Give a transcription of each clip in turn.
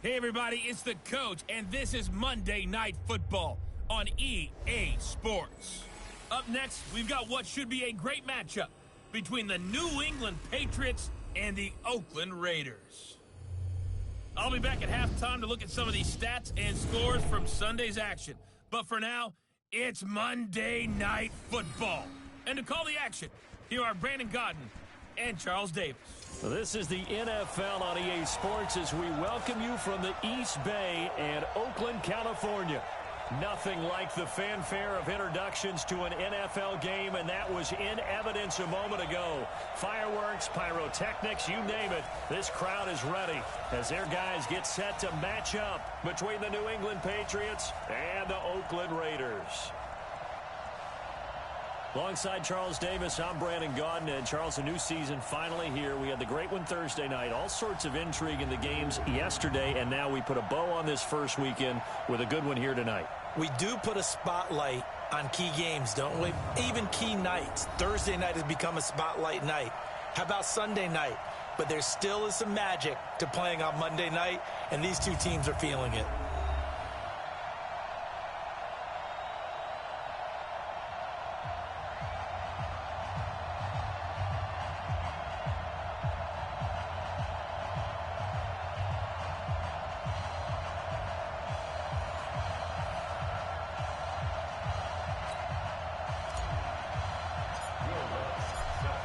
Hey everybody, it's the coach, and this is Monday Night Football on EA Sports. Up next, we've got what should be a great matchup between the New England Patriots and the Oakland Raiders. I'll be back at halftime to look at some of these stats and scores from Sunday's action. But for now, it's Monday Night Football. And to call the action, here are Brandon Godden and Charles Davis. This is the NFL on EA Sports as we welcome you from the East Bay and Oakland, California. Nothing like the fanfare of introductions to an NFL game, and that was in evidence a moment ago. Fireworks, pyrotechnics, you name it. This crowd is ready as their guys get set to match up between the New England Patriots and the Oakland Raiders. Alongside Charles Davis, I'm Brandon Godden. And Charles, a new season finally here. We had the great one Thursday night. All sorts of intrigue in the games yesterday, and now we put a bow on this first weekend with a good one here tonight. We do put a spotlight on key games, don't we? Even key nights. Thursday night has become a spotlight night. How about Sunday night? But there still is some magic to playing on Monday night, and these two teams are feeling it.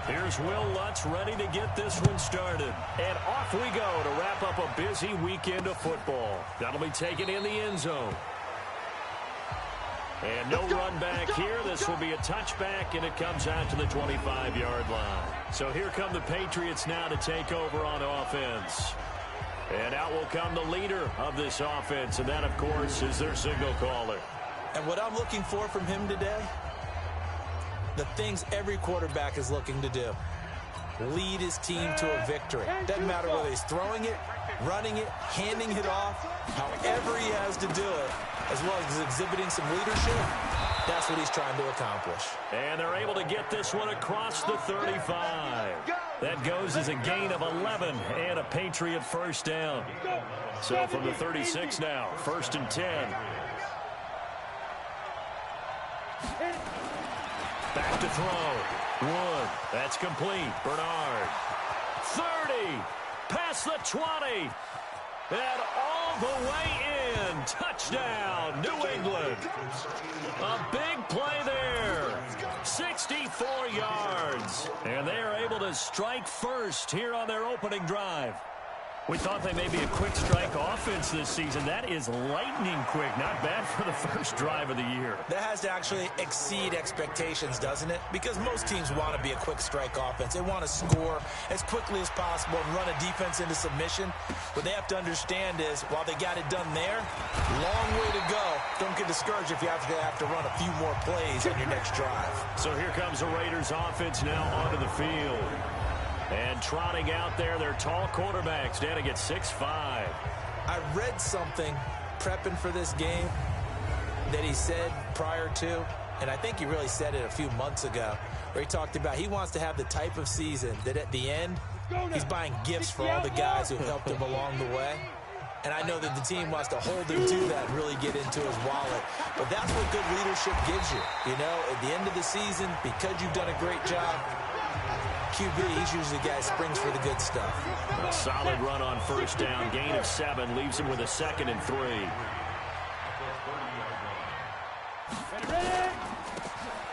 Here's Will Lutz ready to get this one started. And off we go to wrap up a busy weekend of football. That'll be taken in the end zone. And no run back here. This will be a touchback, and it comes out to the 25-yard line. So here come the Patriots now to take over on offense. And out will come the leader of this offense, and that, of course, is their signal caller. And what I'm looking for from him today, the things every quarterback is looking to do. Lead his team to a victory. Doesn't matter whether he's throwing it, running it, handing it off, however he has to do it, as well as exhibiting some leadership, that's what he's trying to accomplish. And they're able to get this one across the 35. That goes as a gain of 11 and a Patriot first down. So from the 36 now, 1st and 10. Back to throw. Wood. That's complete. Bernard. 30. Past the 20. And all the way in. Touchdown, New England. A big play there. 64 yards. And they are able to strike first here on their opening drive. We thought they may be a quick strike offense this season. That is lightning quick. Not bad for the first drive of the year. That has to actually exceed expectations, doesn't it? Because most teams want to be a quick strike offense. They want to score as quickly as possible and run a defense into submission. What they have to understand is, while they got it done there, long way to go. Don't get discouraged if you have to run a few more plays on your next drive. So here comes the Raiders offense now onto the field. And trotting out there, their tall quarterbacks standing at 6'5". I read something prepping for this game that he said prior to, and I think he really said it a few months ago, where he talked about he wants to have the type of season that at the end, he's buying gifts for all the guys who helped him along the way. And I know that the team wants to hold him to that and really get into his wallet. But that's what good leadership gives you. You know, at the end of the season, because you've done a great job, QB, he's usually the guy who springs for the good stuff. A solid run on first down. Gain of 7 leaves him with a 2nd and 3.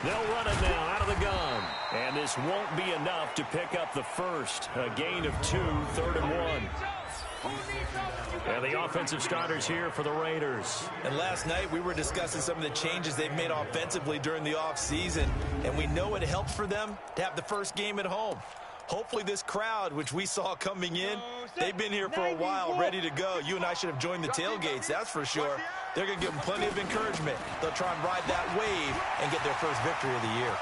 They'll run it now out of the gun. And this won't be enough to pick up the first. A gain of 2, 3rd and 1. And the offensive starters here for the Raiders. And last night we were discussing some of the changes they've made offensively during the offseason, and we know it helps for them to have the first game at home. Hopefully this crowd, which we saw coming in, they've been here for a while, ready to go. You and I should have joined the tailgates, that's for sure. They're going to give them plenty of encouragement. They'll try and ride that wave and get their first victory of the year.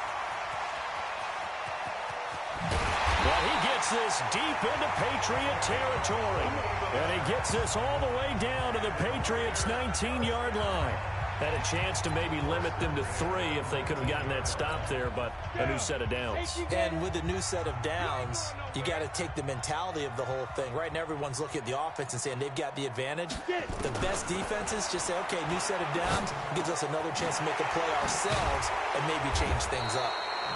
Well, he gets this deep into Patriot territory. And he gets this all the way down to the Patriots' 19-yard line. Had a chance to maybe limit them to 3 if they could have gotten that stop there, but a new set of downs. And with a new set of downs, you got to take the mentality of the whole thing. Right now, everyone's looking at the offense and saying they've got the advantage. The best defenses just say, okay, new set of downs gives us another chance to make a play ourselves and maybe change things up.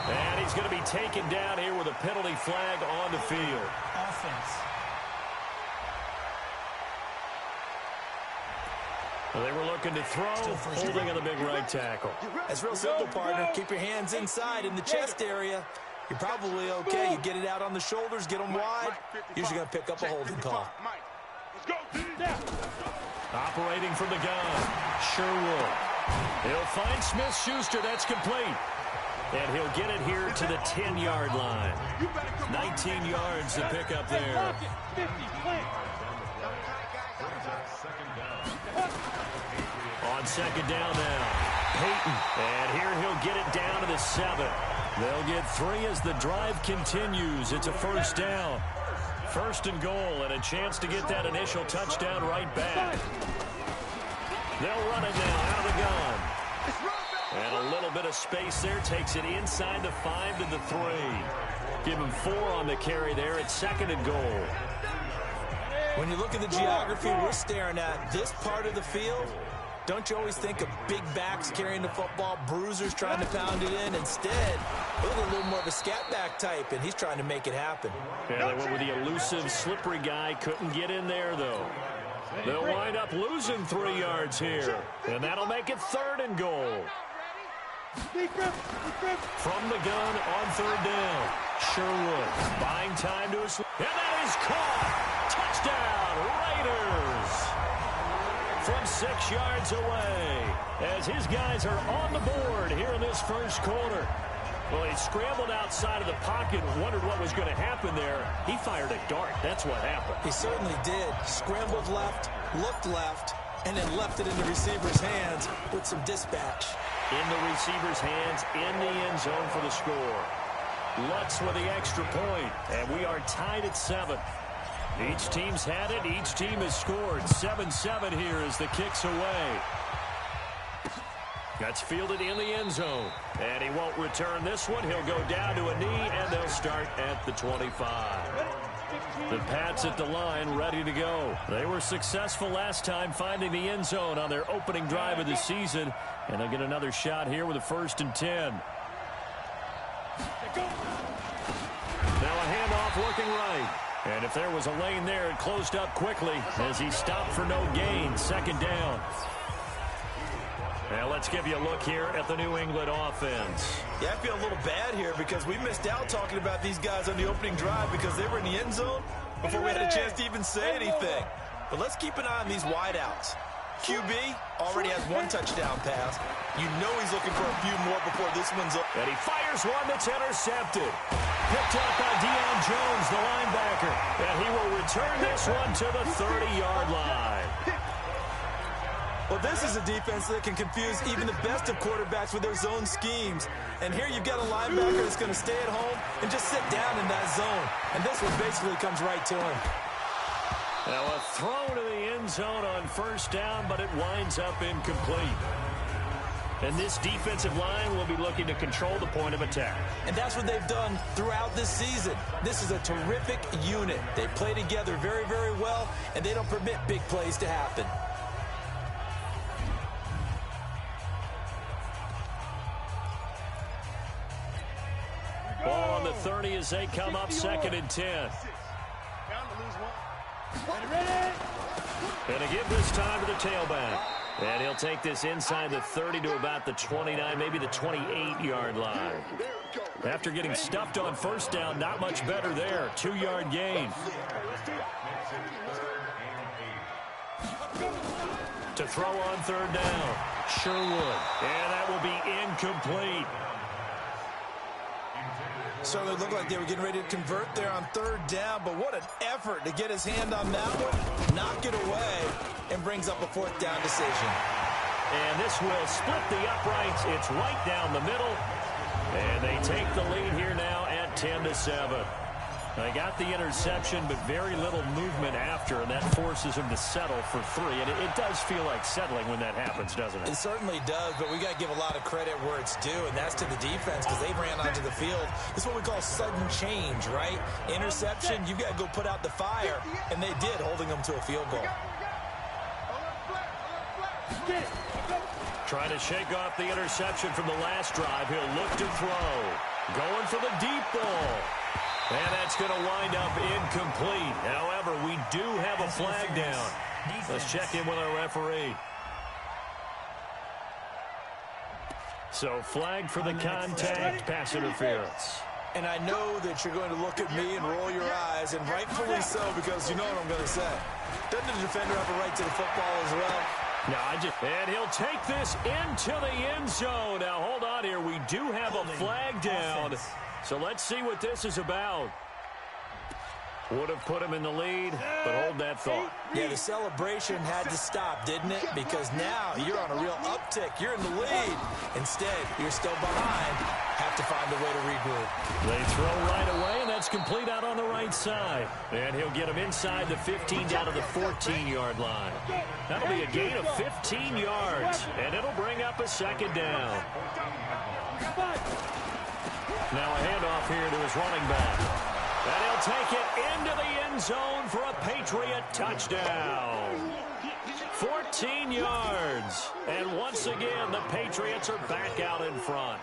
And he's going to be taken down here with a penalty flag on the field. Offense. Well, they were looking to throw, holding on the big right tackle. That's real simple, partner. Keep your hands inside in the chest area. You're probably okay. You get it out on the shoulders, get them wide. Usually going to pick up a holding call. Operating from the gun, Sherwood. He'll find Smith-Schuster. That's complete. And he'll get it here to the 10-yard line. 19 yards to pick up there. On second down now, Peyton. And here he'll get it down to the 7. They'll get 3 as the drive continues. It's a first down. First and goal, and a chance to get that initial touchdown right back. They'll run it now out of the gun. And a little bit of space there. Takes it inside the 5 to the 3. Give him 4 on the carry there at second and goal. When you look at the geography we're staring at, this part of the field, don't you always think of big backs carrying the football, bruisers trying to pound it in? Instead, look at a little more of a scat back type, and he's trying to make it happen. Yeah, they went with the elusive, slippery guy. Couldn't get in there, though. They'll wind up losing 3 yards here, and that'll make it third and goal. From the gun on third down, Sherwood buying time to his... And that is caught! Touchdown, Raiders! From 6 yards away, as his guys are on the board here in this first quarter. Well, he scrambled outside of the pocket, wondered what was going to happen there. He fired a dart. That's what happened. He certainly did. Scrambled left, looked left, and then left it in the receiver's hands with some dispatch. In the receiver's hands, in the end zone for the score. Lutz with the extra point, and we are tied at 7. Each team's had it. Each team has scored. 7-7 here as the kick's away. That's fielded in the end zone. And he won't return this one. He'll go down to a knee, and they'll start at the 25. The Pats at the line, ready to go. They were successful last time finding the end zone on their opening drive of the season. And they'll get another shot here with a 1st and 10. Now a handoff looking right. And if there was a lane there, it closed up quickly as he stopped for no gain. Second down. Now let's give you a look here at the New England offense. Yeah, I feel a little bad here because we missed out talking about these guys on the opening drive because they were in the end zone before we had a chance to even say anything. But let's keep an eye on these wideouts. QB already has 1 touchdown pass. You know he's looking for a few more before this one's up. And he fires one that's intercepted. Picked up by Deion Jones, the linebacker. And he will return this one to the 30-yard line. Well, this is a defense that can confuse even the best of quarterbacks with their zone schemes. And here you've got a linebacker that's going to stay at home and just sit down in that zone. And this one basically comes right to him. Now a throw to the end zone on first down, but it winds up incomplete. And this defensive line will be looking to control the point of attack. And that's what they've done throughout this season. This is a terrific unit. They play together very, very well, and they don't permit big plays to happen. Ball on the 30 as they come up 2nd and 10. And to give this time to the tailback. And he'll take this inside the 30 to about the 29, maybe the 28-yard line. After getting stuffed on first down, not much better there. 2-yard gain. To throw on third down, Sherwood. And that will be incomplete. Certainly looked like they were getting ready to convert there on third down, but what an effort to get his hand on that one, knock it away, and brings up a 4th down decision. And this will split the uprights. It's right down the middle. And they take the lead here now at 10-7. They got the interception, but very little movement after, and that forces him to settle for 3. And it does feel like settling when that happens, doesn't it? It certainly does, but we got to give a lot of credit where it's due, and that's to the defense because they ran onto the field. This is what we call sudden change, right? Interception, you've got to go put out the fire, and they did, holding them to a field goal. Trying to shake off the interception from the last drive. He'll look to throw. Going for the deep ball. And that's going to wind up incomplete. However, we do have a flag down. Let's check in with our referee. So flag for the contact, pass interference. And I know that you're going to look at me and roll your eyes, and rightfully so, because you know what I'm going to say. Doesn't the defender have a right to the football as well? No, and he'll take this into the end zone. Now, hold on here. We do have a flag down. So let's see what this is about. Would have put him in the lead, but hold that thought. Yeah, the celebration had to stop, didn't it? Because now you're on a real uptick. You're in the lead. Instead, you're still behind. Have to find a way to regroup. They throw right away, and that's complete out on the right side. And he'll get him inside the 15 down to the 14-yard line. That'll be a gain of 15 yards, and it'll bring up a second down. Now a handoff here to his running back. And he'll take it into the end zone for a Patriot touchdown. 14 yards. And once again, the Patriots are back out in front.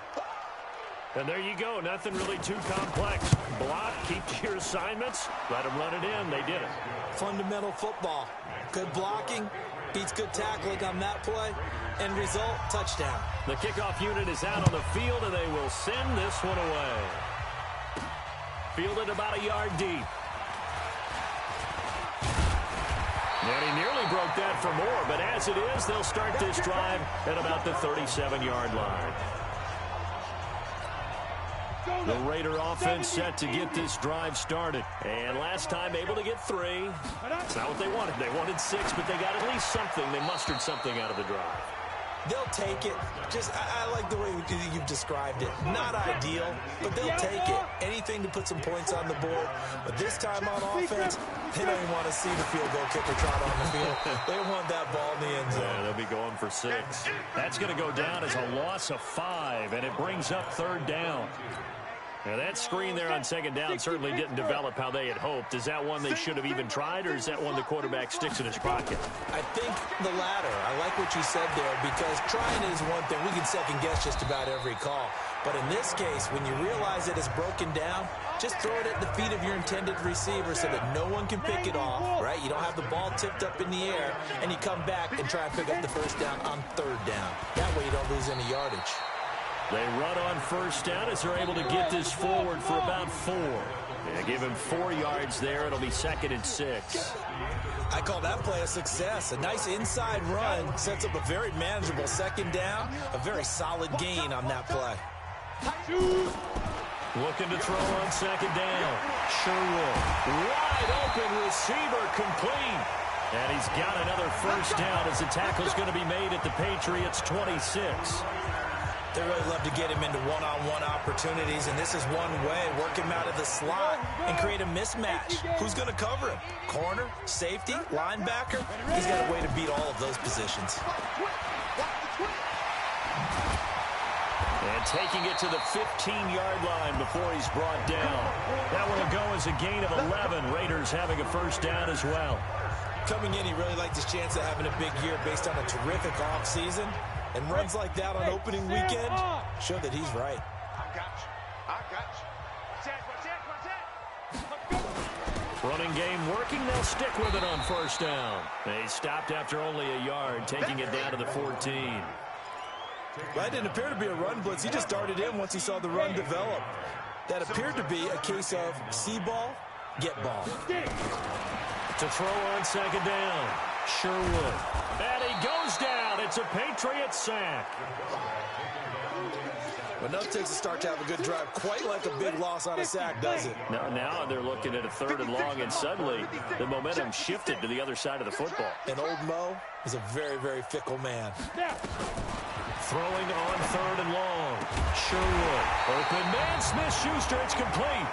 And there you go. Nothing really too complex. Block, keep to your assignments, let them run it in. They did it. Fundamental football. Good blocking beats good tackling on that play. End result, touchdown. The kickoff unit is out on the field, and they will send this one away. Fielded about a yard deep. And he nearly broke that for more, but as it is, they'll start this drive at about the 37-yard line. The Raider offense set to get this drive started. And last time able to get 3. It's not what they wanted. They wanted 6, but they got at least something. They mustered something out of the drive. They'll take it. I like the way you've described it. Not ideal, but they'll take it. Anything to put some points on the board. But this time on offense, they don't even want to see the field goal kicker trot on the field. They want that ball in the end zone. Yeah, they'll be going for 6. That's going to go down as a loss of 5, and it brings up 3rd down. Now, that screen there on 2nd down certainly didn't develop how they had hoped. Is that one they should have even tried, or is that one the quarterback sticks in his pocket? I think the latter. I like what you said there, because trying is one thing. We can second-guess just about every call. But in this case, when you realize that it's broken down, just throw it at the feet of your intended receiver so that no one can pick it off, right? You don't have the ball tipped up in the air, and you come back and try and pick up the 1st down on 3rd down. That way you don't lose any yardage. They run on 1st down as they're able to get this forward for about 4. Yeah, give him 4 yards there. It'll be 2nd and 6. I call that play a success. A nice inside run sets up a very manageable 2nd down. A very solid gain on that play. Looking to throw on 2nd down. Sherwood. Wide open receiver complete. And he's got another 1st down as the tackle's going to be made at the Patriots' 26. They really love to get him into one-on-one opportunities, and this is one way. Work him out of the slot and create a mismatch. Who's going to cover him? Corner, safety, linebacker? He's got a way to beat all of those positions. And taking it to the 15-yard line before he's brought down. That one will go as a gain of 11. Raiders having a 1st down as well. Coming in, he really liked his chance of having a big year based on a terrific offseason. And runs like that on opening weekend show that he's right. I got you. Running game working. They'll stick with it on 1st down. They stopped after only a yard, taking it down to the 14. That didn't appear to be a run blitz. He just darted in once he saw the run develop. That appeared to be a case of see ball, get ball. To throw on 2nd down. Sherwood. And he goes down. It's a Patriot sack. But no takes a start to have a good drive. Quite like a big loss on a sack, does it? Now they're looking at a 3rd and long, and suddenly the momentum shifted to the other side of the football. And old Mo is a very, very fickle man. Throwing on 3rd and long. Sherwood. Open man. Smith-Schuster. It's complete.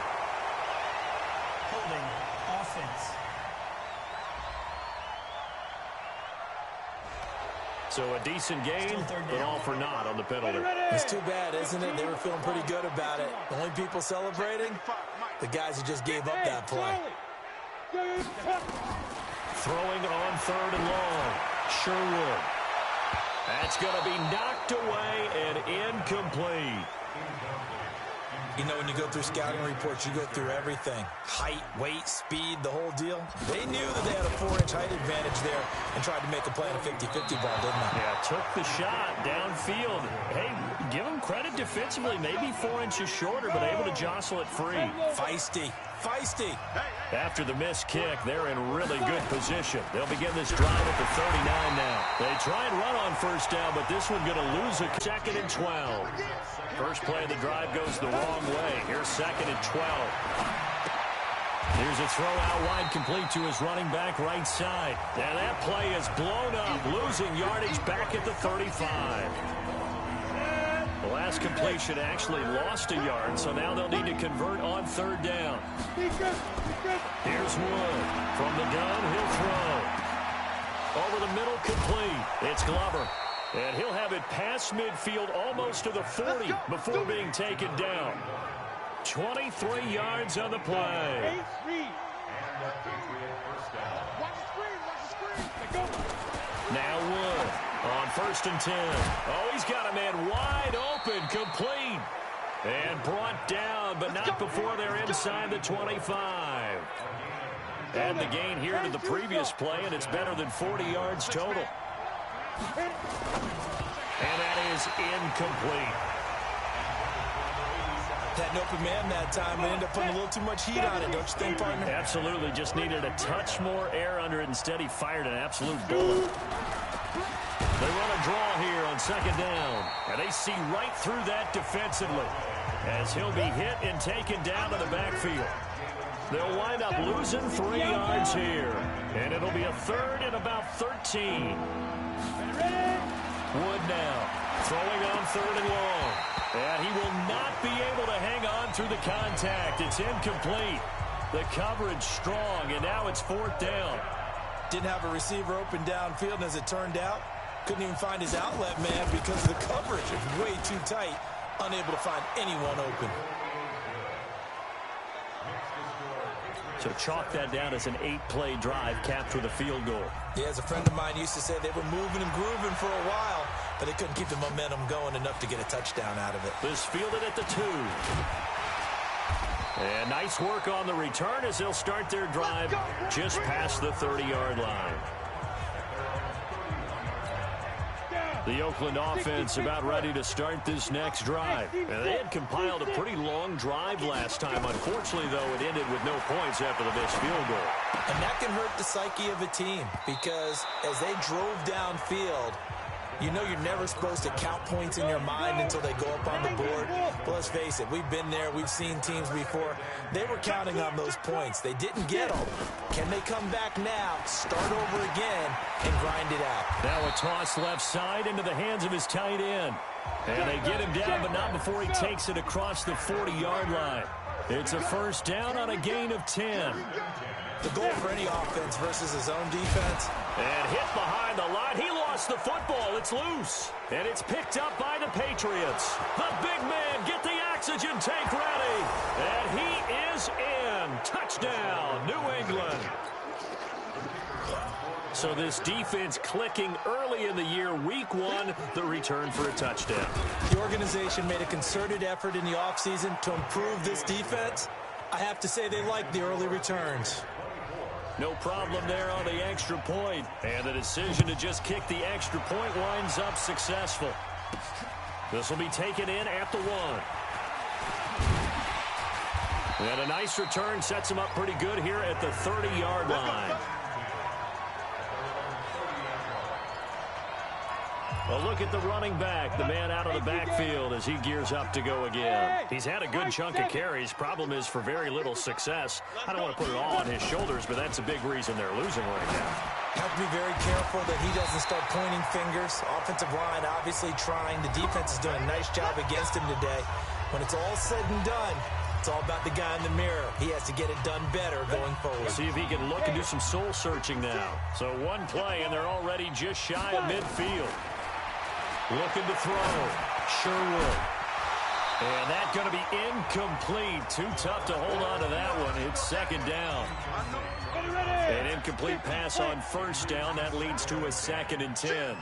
So a decent gain, but all for naught on the penalty. It's too bad, isn't it? They were feeling pretty good about it. The only people celebrating, the guys who just gave up that play. Throwing on 3rd and long. Sherwood. That's going to be knocked away and incomplete. You know, when you go through scouting reports, you go through everything. Height, weight, speed, the whole deal. They knew that they had a 4-inch height advantage there and tried to make a play on a 50-50 ball, didn't they? Yeah, took the shot downfield. Hey, give them credit defensively. Maybe 4 inches shorter, but able to jostle it free. Feisty. Feisty. After the missed kick, they're in really good position. They'll begin this drive at the 39 now. They try and run on first down, but this one going to lose a 2nd and 12. First play of the drive goes the wrong way. Here's 2nd and 12. Here's a throw out wide, complete to his running back right side. And that play is blown up, losing yardage back at the 35. The last completion actually lost a yard, so now they'll need to convert on 3rd down. Here's Wood. From the gun, he'll throw. Over the middle, complete. It's Glover. And he'll have it past midfield almost to the 40 before being taken down. 23 yards on the play. Now Wood on 1st and 10. Oh, he's got a man wide open, complete. And brought down, but not before they're inside the 25. Add the gain here to the previous play, and it's better than 40 yards total. And that is incomplete. Had an open man that time, but ended up putting a little too much heat on it, don't you think, partner? Absolutely, just needed a touch more air under it. Instead, he fired an absolute bullet. They run a draw here on 2nd down, and they see right through that defensively as he'll be hit and taken down to the backfield. They'll wind up losing 3 yards here, and it'll be a 3rd and about 13. Wood now throwing on 3rd and long. And he will not be able to hang on through the contact. It's incomplete. The coverage strong, and now it's 4th down. Didn't have a receiver open downfield, and as it turned out, couldn't even find his outlet man because the coverage is way too tight. Unable to find anyone open. So chalk that down as an 8-play drive capped with a field goal. Yeah, as a friend of mine used to say, they were moving and grooving for a while, but they couldn't keep the momentum going enough to get a touchdown out of it. This fielded at the 2. And nice work on the return as they'll start their drive just past the 30-yard line. The Oakland offense about ready to start this next drive. And they had compiled a pretty long drive last time. Unfortunately, though, it ended with no points after the missed field goal. And that can hurt the psyche of a team because as they drove downfield, you know you're never supposed to count points in your mind until they go up on the board. But let's face it, we've been there. We've seen teams before. They were counting on those points. They didn't get them. Can they come back now, start over again, and grind it out? Now a toss left side into the hands of his tight end. And they get him down, but not before he takes it across the 40-yard line. It's a 1st down on a gain of 10. The goal for any offense versus his own defense. And hit behind the line. He lost the football. It's loose. And it's picked up by the Patriots. The big man, get the oxygen tank ready. And he is in. Touchdown, New England. So this defense clicking early in the year, week 1, the return for a touchdown. The organization made a concerted effort in the offseason to improve this defense. I have to say they like the early returns. No problem there on the extra point. And the decision to just kick the extra point winds up successful. This will be taken in at the 1. And a nice return sets him up pretty good here at the 30-yard line. A look at the running back, the man out of the backfield as he gears up to go again. He's had a good chunk of carries. Problem is for very little success. I don't want to put it all on his shoulders, but that's a big reason they're losing right now. Have to be very careful that he doesn't start pointing fingers. Offensive line obviously trying. The defense is doing a nice job against him today. When it's all said and done, it's all about the guy in the mirror. He has to get it done better going forward. See if he can look and do some soul searching now. So one play, and they're already just shy of midfield. Looking to throw. Sherwood. And that's going to be incomplete. Too tough to hold on to that one. It's second down. An incomplete pass on first down. That leads to a 2nd and 10.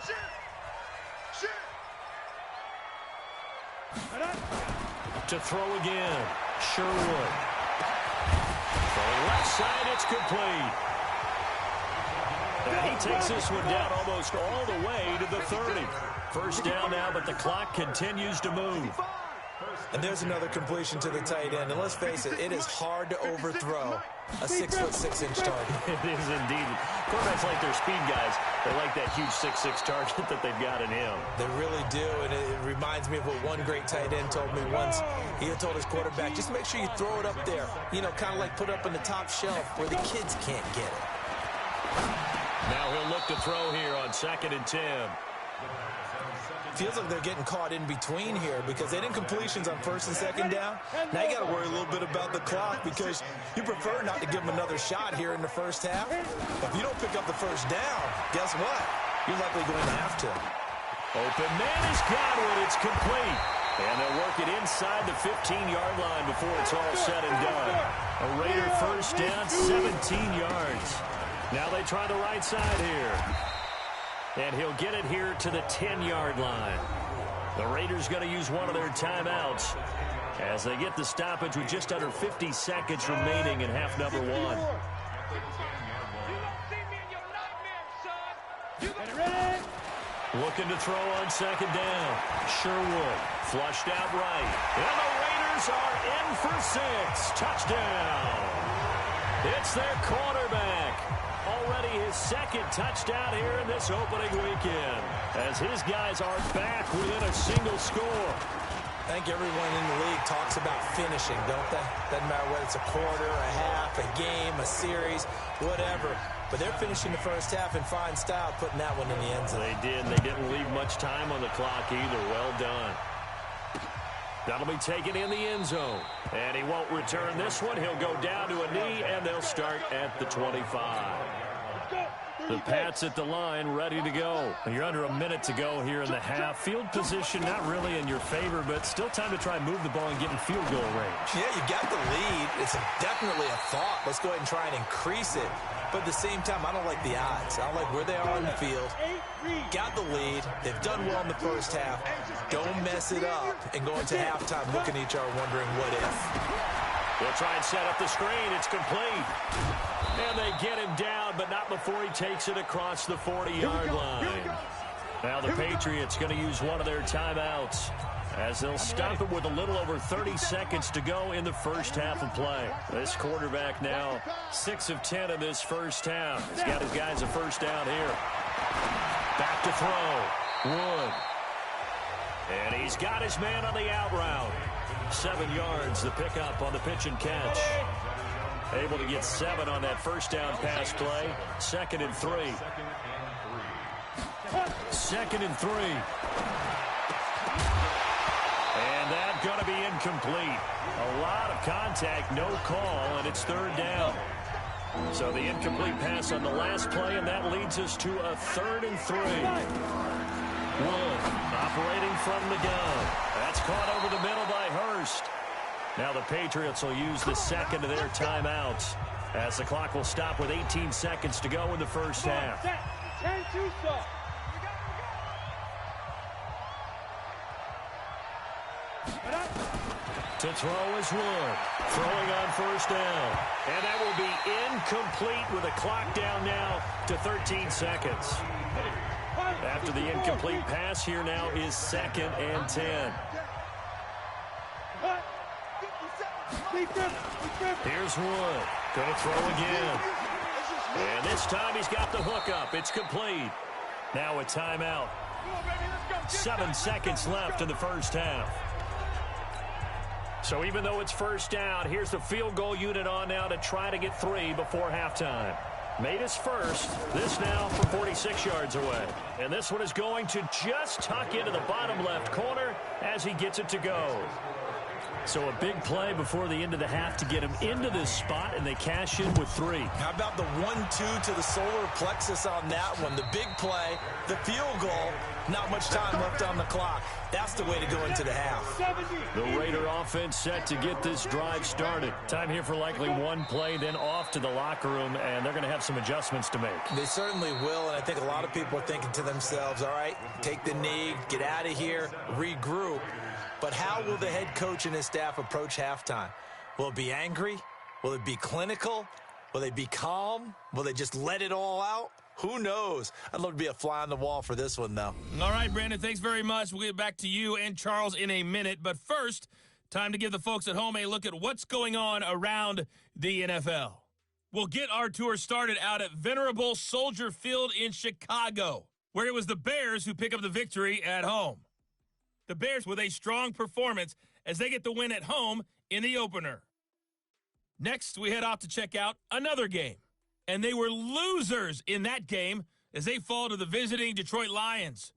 To throw again. Sherwood. For the left side, it's complete. And he takes this one down almost all the way to the 30. First down now, but the clock continues to move. And there's another completion to the tight end. And let's face it, it is hard to overthrow a 6'6" target. It is indeed. Quarterbacks like their speed guys. They like that huge 6'6" target that they've got in him. They really do, and it reminds me of what one great tight end told me once. He had told his quarterback, just make sure you throw it up there. You know, kind of like put it up on the top shelf where the kids can't get it. Now he'll look to throw here on 2nd and 10. Feels like they're getting caught in between here because they didn't completions on 1st and 2nd down. Now you got to worry a little bit about the clock because you prefer not to give them another shot here in the first half. If you don't pick up the first down, guess what? You're likely going to have to. Open man is Godwin. It's complete. And they'll work it inside the 15-yard line before it's all said and done. A Raider first down, 17 yards. Now they try the right side here. And he'll get it here to the 10-yard line. The Raiders going to use one of their timeouts as they get the stoppage with just under 50 seconds remaining in half number 1. Looking to throw on 2nd down. Sherwood flushed out right. And the Raiders are in for 6. Touchdown. It's their quarterback. Already his 2nd touchdown here in this opening weekend as his guys are back within a single score. I think everyone in the league talks about finishing, don't they? Doesn't matter whether it's a quarter, a half, a game, a series, whatever. But they're finishing the first half in fine style, putting that one in the end zone. They did. They didn't leave much time on the clock either. Well done. That'll be taken in the end zone. And he won't return this one. He'll go down to a knee, and they'll start at the 25. The Pats at the line, ready to go. You're under a minute to go here in the half. Field position not really in your favor, but still time to try and move the ball and get in field goal range. Yeah, you got the lead. It's definitely a thought. Let's go ahead and try and increase it. But at the same time, I don't like the odds. I don't like where they are on the field. Got the lead. They've done well in the first half. Don't mess it up and go into halftime looking at each other wondering what if. They'll try and set up the screen. It's complete. And they get him down, but not before he takes it across the 40-yard line. Now the Patriots going to use one of their timeouts as they'll stop it with a little over 30 seconds to go in the first half of play. This quarterback now 6 of 10 in this first half. He's got his guys a first down here. Back to throw. Wood. And he's got his man on the out route. 7 yards, the pickup on the pitch and catch. Able to get 7 on that first down pass play. 2nd and 3. 2nd and 3. And that's going to be incomplete. A lot of contact, no call, and it's 3rd down. So the incomplete pass on the last play, and that leads us to a 3rd and 3. Wood operating from the gun. That's caught over the middle by Hurst. Now the Patriots will use the 2nd of their timeouts as the clock will stop with 18 seconds to go in the first half. To throw is Wood. Throwing on first down. And that will be incomplete with a clock down now to 13 seconds. After the incomplete pass, here now is 2nd and 10. Here's Wood. Going to throw again. And this time he's got the hook up. It's complete. Now a timeout. 7 seconds left in the first half. So even though it's first down, here's the field goal unit on now to try to get 3 before halftime. Made his first. This now from 46 yards away. And this one is going to just tuck into the bottom left corner as he gets it to go. So a big play before the end of the half to get him into this spot, and they cash in with 3. How about the 1-2 to the solar plexus on that one? The big play, the field goal, not much much time left on the clock. That's the way to go into the half. The Raider offense set to get this drive started. Time here for likely one play, then off to the locker room, and they're going to have some adjustments to make. They certainly will, and I think a lot of people are thinking to themselves, all right, take the knee, get out of here, regroup. But how will the head coach and his staff approach halftime? Will it be angry? Will it be clinical? Will they be calm? Will they just let it all out? Who knows? I'd love to be a fly on the wall for this one, though. All right, Brandon, thanks very much. We'll get back to you and Charles in a minute. But first, time to give the folks at home a look at what's going on around the NFL. We'll get our tour started out at venerable Soldier Field in Chicago, where it was the Bears who pick up the victory at home. The Bears with a strong performance as they get the win at home in the opener. Next, we head off to check out another game. And they were losers in that game as they fall to the visiting Detroit Lions.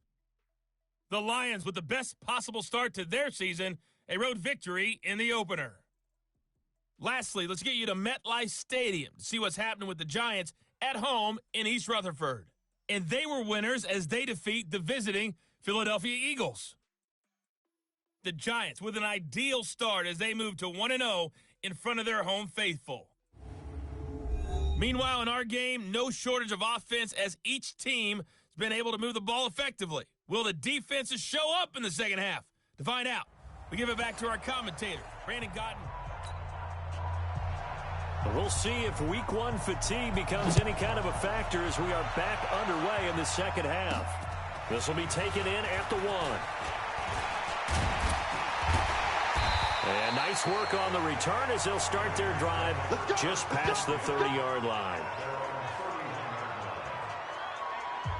The Lions with the best possible start to their season, a road victory in the opener. Lastly, let's get you to MetLife Stadium to see what's happening with the Giants at home in East Rutherford. And they were winners as they defeat the visiting Philadelphia Eagles. The Giants with an ideal start as they move to 1-0 in front of their home faithful. Meanwhile, in our game, no shortage of offense as each team has been able to move the ball effectively. Will the defenses show up in the second half? To find out, we give it back to our commentator, Brandon Cotton. We'll see if week one fatigue becomes any kind of a factor as we are back underway in the second half. This will be taken in at the 1. And nice work on the return as they'll start their drive just past the 30-yard line.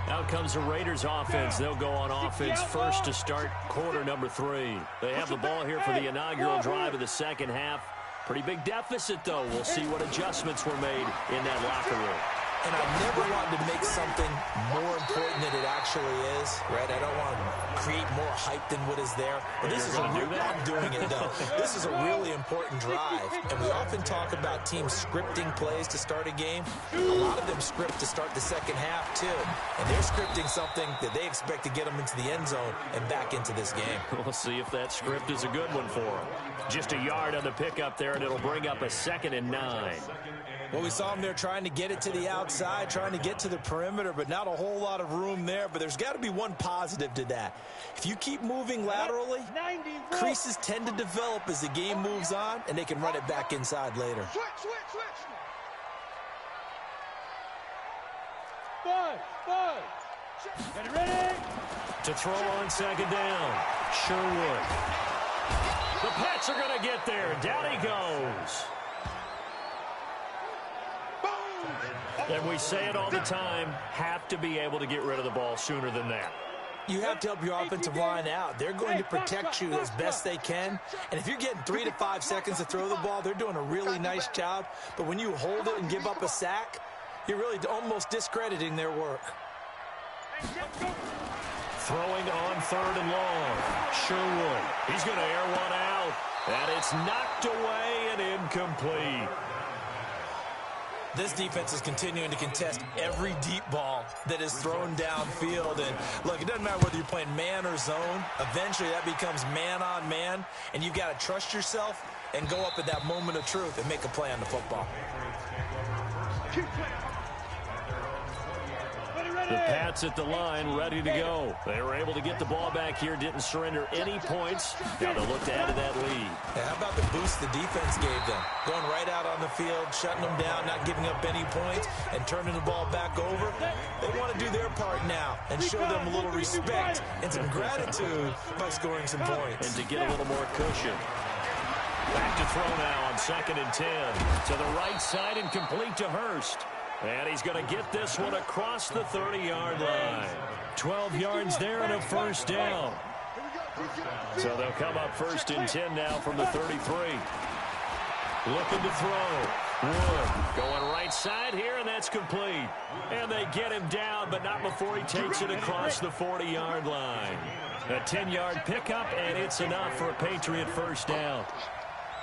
Out comes the Raiders offense. They'll go on offense first to start quarter number 3. They have the ball here for the inaugural drive of the second half. Pretty big deficit, though. We'll see what adjustments were made in that locker room. And I never wanted to make something more important than it actually is, right? I don't want to create more hype than what is there. But this is I'm doing it, though. This is a really important drive. And we often talk about teams scripting plays to start a game. A lot of them script to start the second half, too. And they're scripting something that they expect to get them into the end zone and back into this game. We'll see if that script is a good one for them. Just a yard on the pickup there, and it'll bring up a 2nd and 9. Well, we saw them there trying to get it to the outside, trying to get to the perimeter, but not a whole lot of room there. But there's got to be one positive to that. If you keep moving laterally, creases tend to develop as the game moves on, and they can run it back inside later. Switch. Five. Ready. To throw on 2nd down, Sherwood. The Pats are going to get there. Down he goes. And we say it all the time, have to be able to get rid of the ball sooner than that. You have to help your offensive line out. They're going to protect you as best they can. And if you're getting 3 to 5 seconds to throw the ball, they're doing a really nice job. But when you hold it and give up a sack, you're really almost discrediting their work. Throwing on 3rd and long. Sherwood. He's going to air one out. And it's knocked away and incomplete. This defense is continuing to contest every deep ball that is thrown downfield. And, look, it doesn't matter whether you're playing man or zone. Eventually, that becomes man on man. And you've got to trust yourself and go up at that moment of truth and make a play on the football. The Pats at the line, ready to go. They were able to get the ball back here, didn't surrender any points. Now they'll look to add to that lead. Yeah, how about the boost the defense gave them? Going right out on the field, shutting them down, not giving up any points, and turning the ball back over. They want to do their part now and show them a little respect and some gratitude by scoring some points. And to get a little more cushion. Back to throw now on 2nd and 10. To the right side and complete to Hurst. And he's going to get this one across the 30-yard line. 12 yards there and a 1st down. So they'll come up 1st and 10 now from the 33. Looking to throw. Wood going right side here, and that's complete. And they get him down, but not before he takes it across the 40-yard line. A 10-yard pickup, and it's enough for a Patriot 1st down.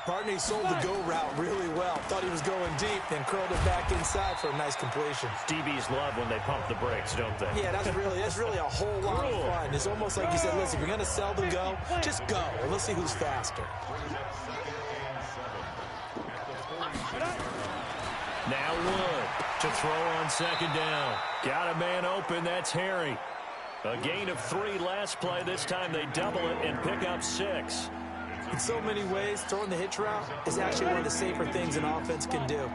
Partner sold the go route really well. Thought he was going deep, then curled it back inside for a nice completion. DBs love when they pump the brakes, don't they? Yeah, that's really a whole lot of fun. It's almost like you said, listen, if you're going to sell the go, just go. And let's see who's faster. Now Wood to throw on second down. Got a man open. That's Harry. A gain of 3 last play. This time they double it and pick up 6. In so many ways, throwing the hitch route is actually one of the safer things an offense can do.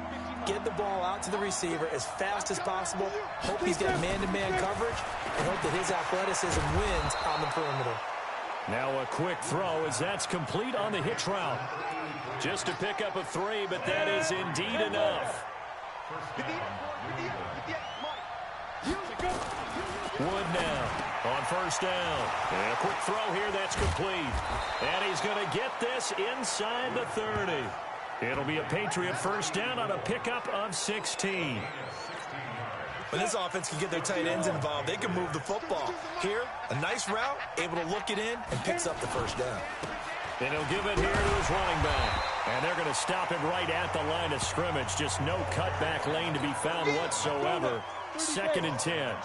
Get the ball out to the receiver as fast as possible, hope he's got man-to-man coverage, and hope that his athleticism wins on the perimeter. Now a quick throw as that's complete on the hitch route. Just to pick up a 3, but that is indeed enough. Wood now on first down. And a quick throw here, that's complete. And he's going to get this inside the 30. It'll be a Patriot first down on a pickup of 16. When this offense can get their tight ends involved, they can move the football. Here, a nice route, able to look it in, and picks up the first down. And he'll give it here to his running back. And they're going to stop him right at the line of scrimmage. Just no cutback lane to be found whatsoever. 2nd and 10.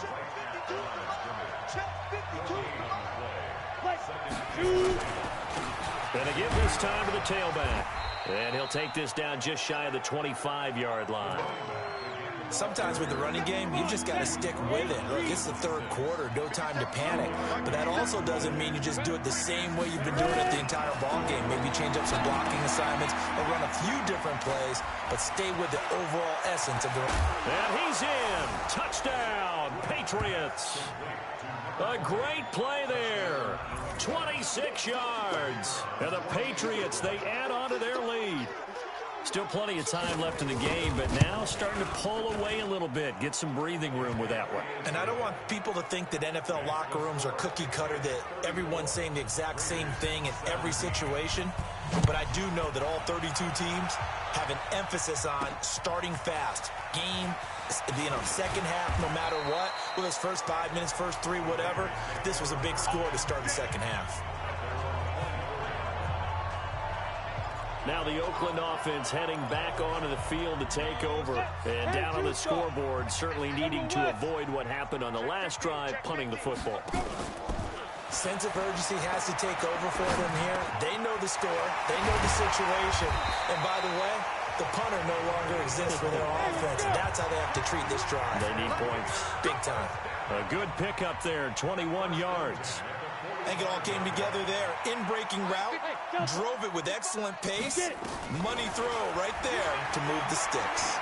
And they give this time to the tailback. And he'll take this down just shy of the 25-yard line. Sometimes with the running game, you just got to stick with it. Look, it's the third quarter, no time to panic. But that also doesn't mean you just do it the same way you've been doing it the entire ball game. Maybe change up some blocking assignments or run a few different plays, but stay with the overall essence of the... And he's in. Touchdown, Patriots. A great play there. 26 yards. And the Patriots, they add on to their lead. Still plenty of time left in the game, but now starting to pull away a little bit. Get some breathing room with that one. And I don't want people to think that NFL locker rooms are cookie cutter, that everyone's saying the exact same thing in every situation. But I do know that all 32 teams have an emphasis on starting fast. Game, second half, no matter what. Whether it's first 5 minutes, first 3, whatever. This was a big score to start the second half. Now the Oakland offense heading back onto the field to take over. And down on the scoreboard, certainly needing to avoid what happened on the last drive, punting the football. Sense of urgency has to take over for them here. They know the score. They know the situation. And by the way, the punter no longer exists for their offense. That's how they have to treat this drive. They need points. Big time. A good pickup there, 21 yards. I think it all came together there. In-breaking route, drove it with excellent pace. Money throw right there to move the sticks.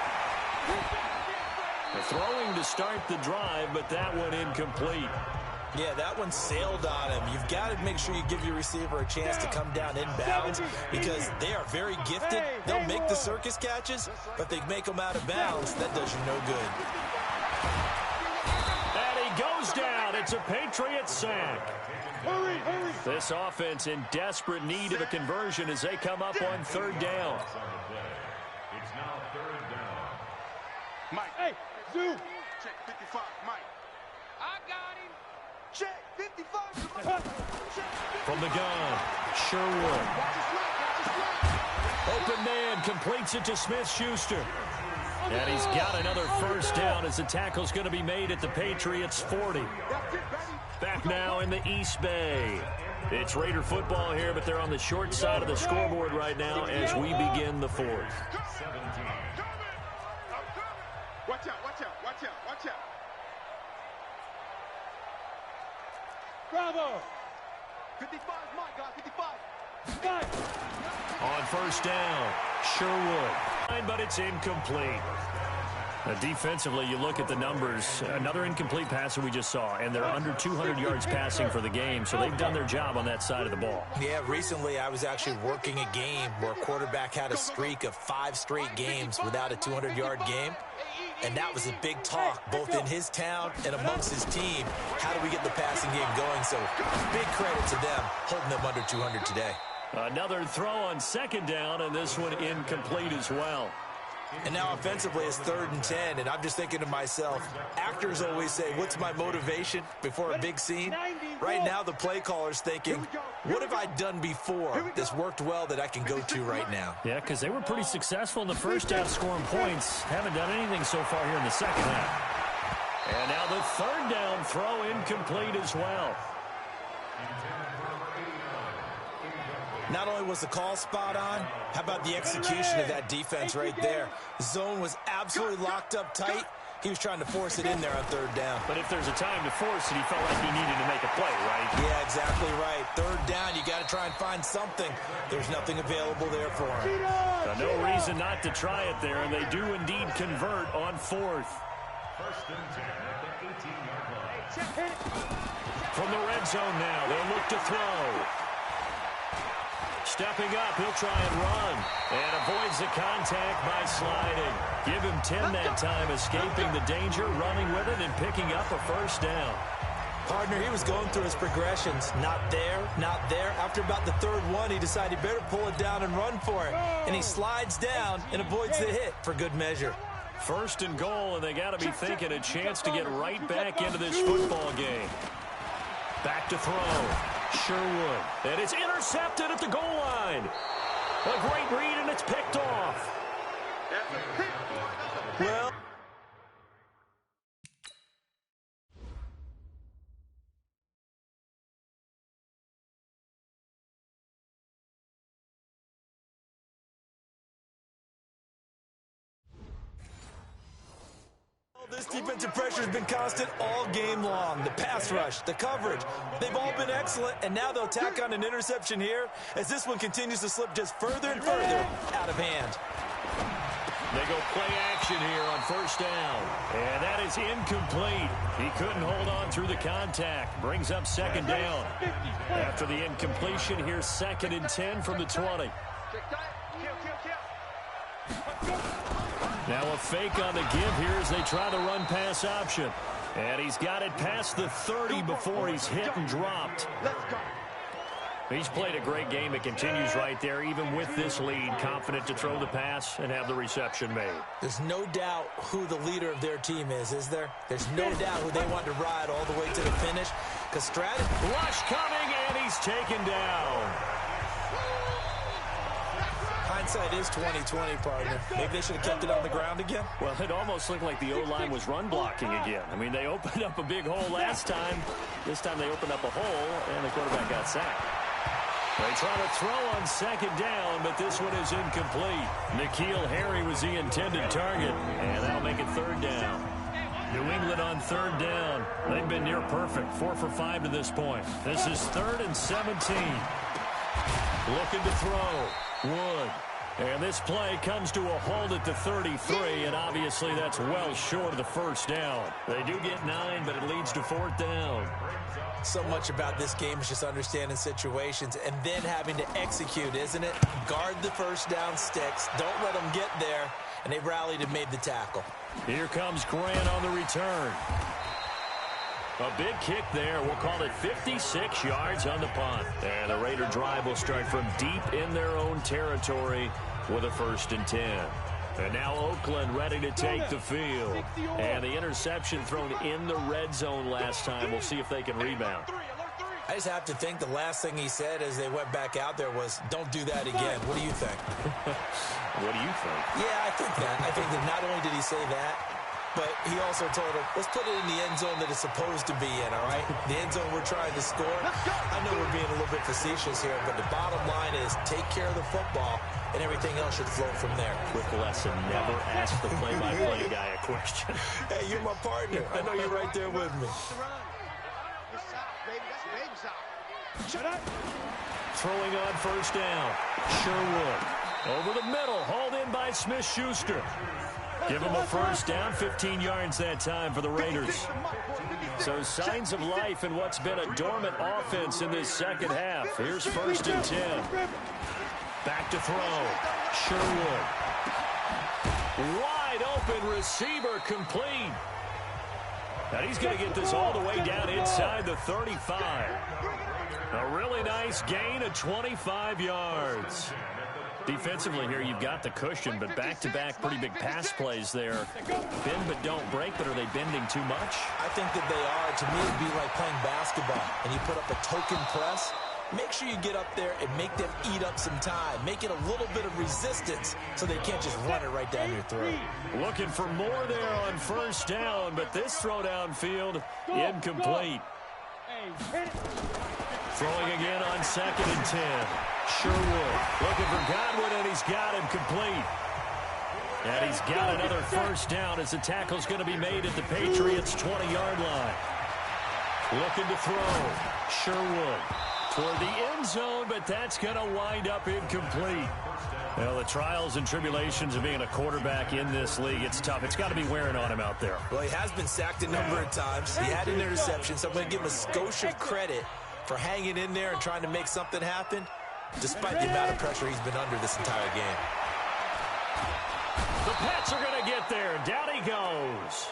Throwing to start the drive, but that one incomplete. Yeah, that one sailed on him. You've got to make sure you give your receiver a chance to come down inbounds because they are very gifted. They'll make the circus catches, but they make them out of bounds. That does you no good. And he goes down. It's a Patriot sack. Hurry, hurry. This offense in desperate need of a conversion as they come up on third down. It's now third down. Mike. Hey, Zoo. Check 55, Mike. I got him. Check 55. From the gun, Sherwood. Open man completes it to Smith-Schuster. And he's got another first down as the tackle's going to be made at the Patriots' 40. Back now in the East Bay. It's Raider football here, but they're on the short side of the scoreboard right now as we begin the fourth. Watch out, watch out, watch out, watch out. Bravo. 55, my God, 55. On first down, Sherwood. But it's incomplete. Defensively, you look at the numbers. Another incomplete pass that we just saw, and they're under 200 yards passing for the game, so they've done their job on that side of the ball. Yeah, recently I was actually working a game where a quarterback had a streak of 5 straight games without a 200-yard game, and that was a big talk, both in his town and amongst his team. How do we get the passing game going? So big credit to them, holding them under 200 today. Another throw on second down, and this one incomplete as well. And now offensively it's 3rd and 10, and I'm just thinking to myself, actors always say, what's my motivation before a big scene? Right now, the play caller's thinking, what have I done before that's worked well that I can go to right now? Yeah, because they were pretty successful in the first half scoring points. Haven't done anything so far here in the second half. And now the third down throw incomplete as well. Not only was the call spot on, how about the execution of that defense right there? Zone was absolutely locked up tight. He was trying to force it in there on third down. But if there's a time to force it, he felt like he needed to make a play, right? Yeah, exactly right. Third down, you got to try and find something. There's nothing available there for him. No reason not to try it there, and they do indeed convert on fourth. First and 10 at the 18-yard line. From the red zone now, they'll look to throw. Stepping up, he'll try and run. And avoids the contact by sliding. Give him 10 that time, escaping the danger, running with it, and picking up a first down. Partner, he was going through his progressions. Not there, not there. After about the third one, he decided he better pull it down and run for it. And he slides down and avoids the hit for good measure. First and goal, and they got to be thinking a chance to get right back into this football game. Back to throw. Sherwood. And it's intercepted at the goal line. A great read, and it's picked off. Well, this defensive pressure has been constant all game long. The pass rush, the coverage, they've all been excellent, and now they'll tack on an interception here as this one continues to slip just further and further out of hand. They go play action here on first down. And that is incomplete. He couldn't hold on through the contact. Brings up second down. After the incompletion, here's 2nd and 10 from the 20. Now a fake on the give here as they try the run-pass option. And he's got it past the 30 before he's hit and dropped. He's played a great game. It continues right there, even with this lead, confident to throw the pass and have the reception made. There's no doubt who the leader of their team is there? There's no doubt who they want to ride all the way to the finish. Because Stratton... Rush coming, and he's taken down. Hindsight is 20/20, partner. Maybe they should have kept it on the ground again. Well, it almost looked like the O-line was run blocking again. I mean, they opened up a big hole last time. This time they opened up a hole, and the quarterback got sacked. They try to throw on second down, but this one is incomplete. N'Keal Harry was the intended target, and that'll make it third down. New England on third down. They've been near perfect, 4 for 5 to this point. This is 3rd and 17. Looking to throw. Wood. And this play comes to a halt at the 33, and obviously that's well short of the first down. They do get 9, but it leads to 4th down. So much about this game is just understanding situations and then having to execute, isn't it? Guard the first down sticks. Don't let them get there. And they rallied and made the tackle. Here comes Grant on the return. A big kick there. We'll call it 56 yards on the punt. And the Raider drive will start from deep in their own territory with a 1st and 10. And now Oakland ready to take the field. And the interception thrown in the red zone last time. We'll see if they can rebound. I just have to think the last thing he said as they went back out there was, don't do that again. What do you think? What do you think? Yeah, I think that. I think that not only did he say that, but he also told him, let's put it in the end zone that it's supposed to be in, all right? The end zone we're trying to score. I know we're being a little bit facetious here, but the bottom line is take care of the football, and everything else should flow from there. Quick lesson, never ask the play-by-play guy a question. Hey, you're my partner. I know you're right there with me. Throwing on first down. Sherwood. Over the middle, hauled in by Smith-Schuster. Give him a first down, 15 yards that time for the Raiders. So signs of life in what's been a dormant offense in this second half. Here's 1st and 10. Back to throw. Sherwood. Wide open receiver complete. And he's going to get this all the way down inside the 35. A really nice gain of 25 yards. Defensively here, you've got the cushion, but back-to-back pretty big pass plays there. Bend but don't break, but are they bending too much? I think that they are. To me, it'd be like playing basketball. And and you put up a token press, make sure you get up there and make them eat up some time. Make it a little bit of resistance so they can't just run it right down your throat. Looking for more there on first down, but this throw downfield, incomplete. Throwing again on 2nd and 10. Sherwood looking for Godwin, and he's got him complete. And he's got another first down as the tackle's going to be made at the Patriots' 20-yard line. Looking to throw. Sherwood toward the end zone, but that's going to wind up incomplete. Well, the trials and tribulations of being a quarterback in this league, it's tough. It's got to be wearing on him out there. Well, he has been sacked a number of times. He had an interception, so I'm going to give him a skosh of credit for hanging in there and trying to make something happen, despite the amount of pressure he's been under this entire game. The Pats are going to get there. Down he goes.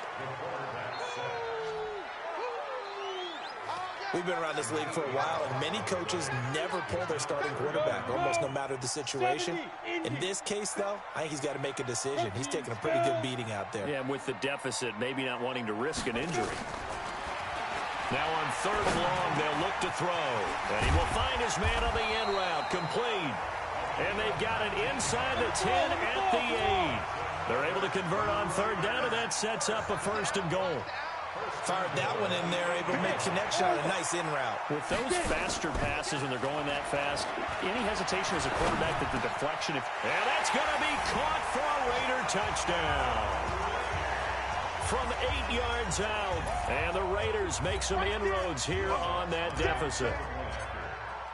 We've been around this league for a while, and many coaches never pull their starting quarterback, almost no matter the situation. In this case, though, I think he's got to make a decision. He's taking a pretty good beating out there. Yeah, and with the deficit, maybe not wanting to risk an injury. Now on 3rd and long, they'll look to throw. And he will find his man on the end route, complete. And they've got it inside the 10 at the 8. They're able to convert on 3rd down, and that sets up a 1st and goal. Fired that one in there, able to make connection on a nice in route. With those faster passes when they're going that fast, any hesitation as a quarterback that the deflection, and that's going to be caught for a Raider touchdown. From 8 yards out, and the Raiders make some inroads here on that deficit.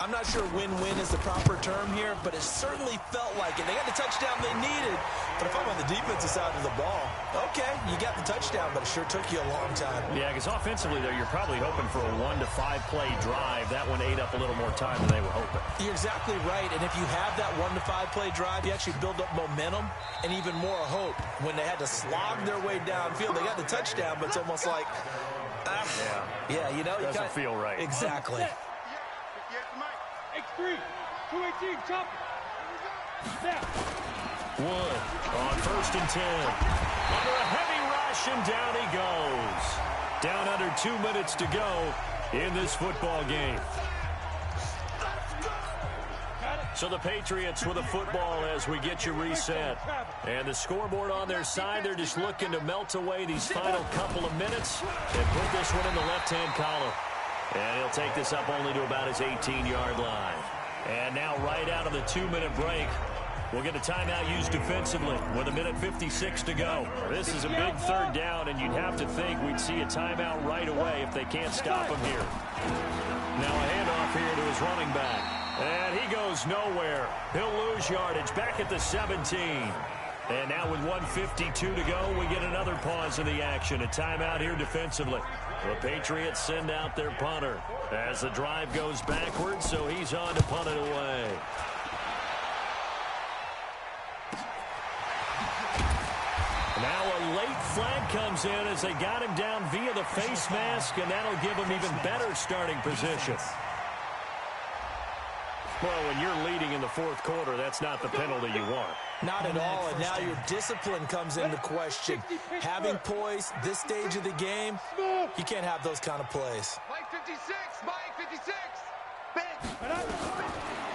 I'm not sure win-win is the proper term here, but it certainly felt like it. They got the touchdown they needed, but if I'm on the defensive side of the ball, okay, you got the touchdown, but it sure took you a long time. Yeah, because offensively there, you're probably hoping for a 1 to 5 play drive. That one ate up a little more time than they were hoping. You're exactly right, and if you have that 1 to 5 play drive, you actually build up momentum and even more hope. When they had to slog their way downfield, they got the touchdown, but it's almost like, yeah, you know, doesn't feel right. Exactly. X3, 218, chop. Wood on 1st and 10. Under a heavy rush, and down he goes. Down under 2 minutes to go in this football game. So the Patriots with a football as we get you reset. And the scoreboard on their side, they're just looking to melt away these final couple of minutes and put this one in the left-hand column. And he'll take this up only to about his 18-yard line. And now right out of the 2-minute break, we'll get a timeout used defensively with 1:56 to go. This is a big 3rd down, and you'd have to think we'd see a timeout right away if they can't stop him here. Now a handoff here to his running back. And he goes nowhere. He'll lose yardage back at the 17. And now with 1:52 to go, we get another pause in the action. A timeout here defensively. The Patriots send out their punter as the drive goes backwards, so he's on to punt it away. Now a late flag comes in as they got him down via the face mask, and that'll give him even better starting position. Well, when you're leading in the 4th quarter, that's not the penalty you want. Not at all, and now your discipline comes into question. Having poise this stage of the game, you can't have those kind of plays. Mike 56, Mike 56.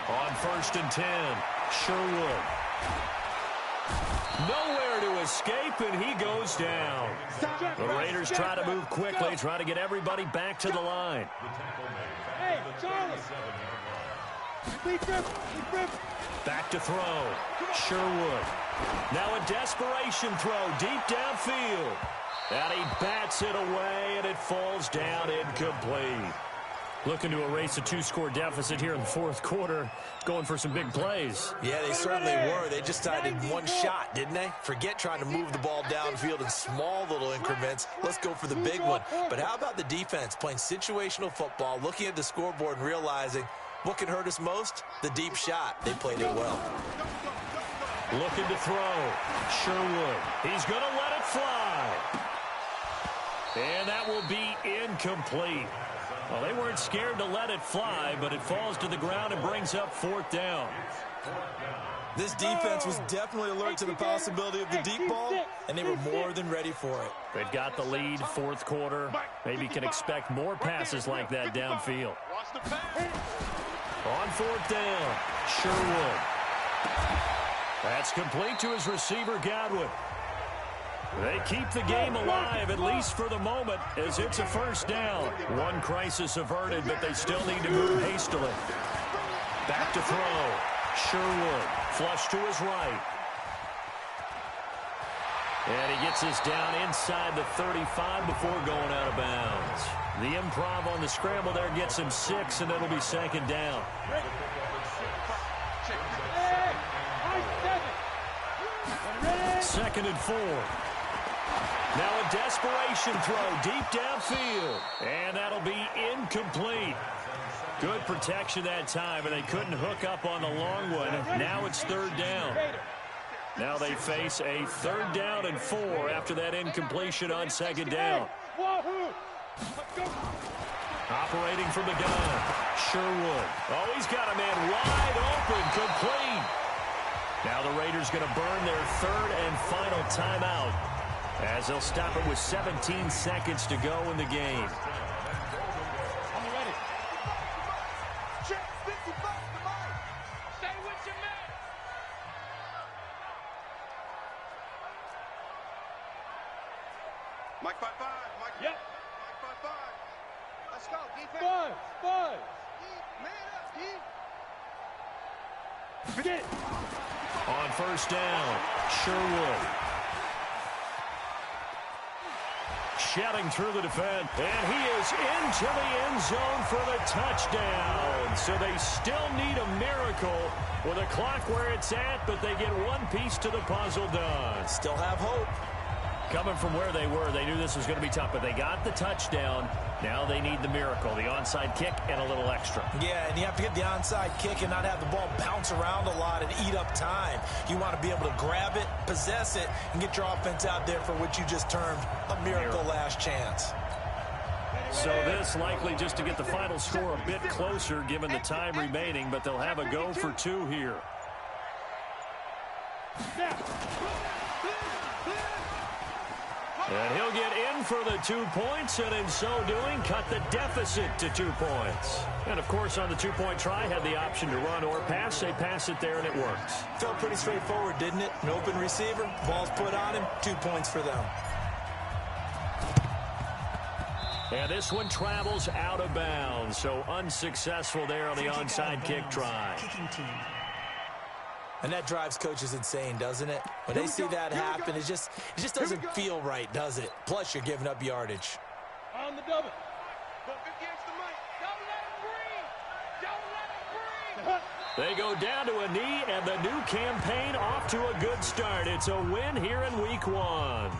On 1st and 10, Sherwood. Nowhere to escape, and he goes down. The Raiders try to move quickly, try to get everybody back to the line. Hey, Charlie. Back to throw. Sherwood. Now a desperation throw deep downfield. And he bats it away, and it falls down incomplete. Looking to erase a 2-score deficit here in the 4th quarter. Going for some big plays. Yeah, they certainly were. They just decided one shot, didn't they? Forget trying to move the ball downfield in small little increments. Let's go for the big one. But how about the defense playing situational football, looking at the scoreboard and realizing what can hurt us most? The deep shot. They played it well. Looking to throw. Sherwood. He's going to let it fly. And that will be incomplete. Well, they weren't scared to let it fly, but it falls to the ground and brings up 4th down. This defense was definitely alert to the possibility of the deep ball, and they were more than ready for it. They've got the lead, 4th quarter. Maybe can expect more passes like that downfield. On 4th down, Sherwood. That's complete to his receiver, Godwin. They keep the game alive, at least for the moment, as it's a 1st down. One crisis averted, but they still need to move hastily. Back to throw. Sherwood, flush to his right. And he gets this down inside the 35 before going out of bounds. The improv on the scramble there gets him 6, and it'll be 2nd down. 2nd and 4. Now a desperation throw deep downfield. And that'll be incomplete. Good protection that time, and they couldn't hook up on the long one. Now it's 3rd down. Now they face a 3rd down and 4 after that incompletion on 2nd down. Operating from the gun, Sherwood. Oh, he's got a man wide open, complete. Now the Raiders going to burn their 3rd and final timeout, as they'll stop it with 17 seconds to go in the game. Mike 5-5. Mike. Yep. Mike 5-5. Let's go. Defense. 5. Man up, D. Forget. On 1st down, Sherwood. Shouting through the defense, and he is into the end zone for the touchdown. So they still need a miracle with a clock where it's at, but they get one piece to the puzzle done. Still have hope. Coming from where they were, they knew this was going to be tough, but they got the touchdown. Now they need the miracle, the onside kick and a little extra. Yeah, and you have to get the onside kick and not have the ball bounce around a lot and eat up time. You want to be able to grab it, possess it, and get your offense out there for what you just termed a miracle last chance. So this likely just to get the final score a bit closer given the time remaining, but they'll have a go for 2 here. And he'll get in for the 2 points, and in so doing, cut the deficit to 2 points. And, of course, on the 2-point try, had the option to run or pass. They pass it there, and it works. Felt pretty straightforward, didn't it? An open receiver, ball's put on him, 2 points for them. And this one travels out of bounds, so unsuccessful there on the onside kick try. And that drives coaches insane, doesn't it? When they see that happen, it just doesn't feel right, does it? Plus, you're giving up yardage. On the double. Don't let him breathe. They go down to a knee, and the new campaign off to a good start. It's a win here in Week 1.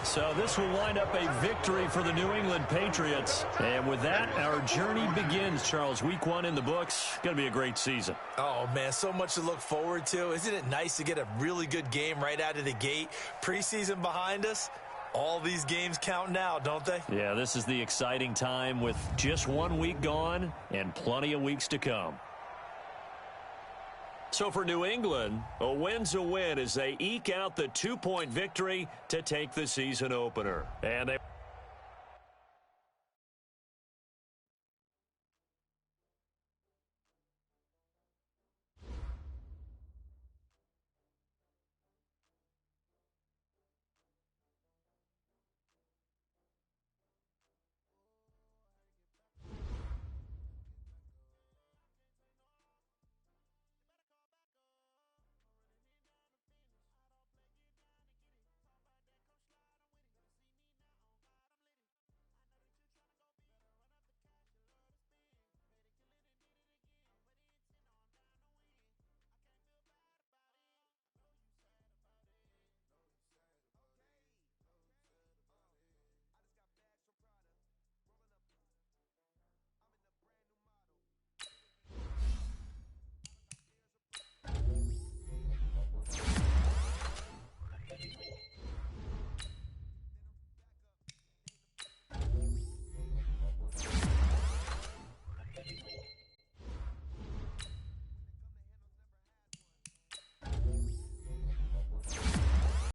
So this will wind up a victory for the New England Patriots. And with that, our journey begins, Charles. Week 1 in the books. Going to be a great season. Oh, man, so much to look forward to. Isn't it nice to get a really good game right out of the gate? Preseason behind us. All these games count now, don't they? Yeah, this is the exciting time with just 1 week gone and plenty of weeks to come. So for New England, a win's a win as they eke out the 2-point victory to take the season opener. And they